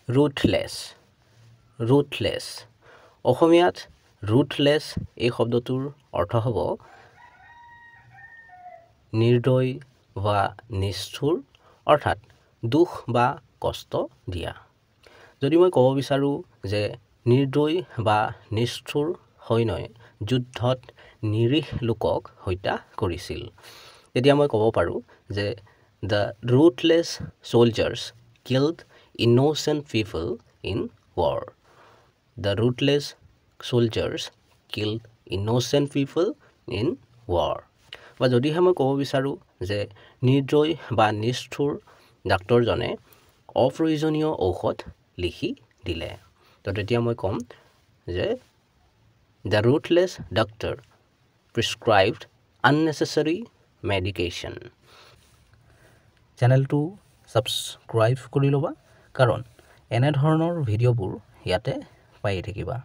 ruthless ruthless অসমীয়াত ruthless এই শব্দটোৰ অৰ্থ হ'ব নিৰ্দয় বা নিষ্ঠুৰ অৰ্থাৎ দুখ বা কষ্ট দিয়া যদি মই ক'ব বিচাৰো যে নিৰ্দয় বা নিষ্ঠুৰ সৈন্যই যুদ্ধত নিৰীহ লোকক হত্যা কৰিছিল তেতিয়া মই ক'ব পাৰো যে the ruthless soldiers killed innocent people in war the ruthless soldiers killed innocent people in war বা যদিহে মই ক'ব বিচাৰো যে নিৰ্দয় বা নিষ্ঠুৰ ডাক্তৰজনে অপ্ৰয়োজনীয় ঔষধ লিখি দিলে তো তেতিয়া মই ক'ম যে the ruthless doctor prescribed unnecessary medication চেনেলটো সাবস্ক্ৰাইব কৰি ল'বা কাৰণ এনে ধৰণৰ ভিডিঅ'বোৰ ইয়াতে পাই থাকিবা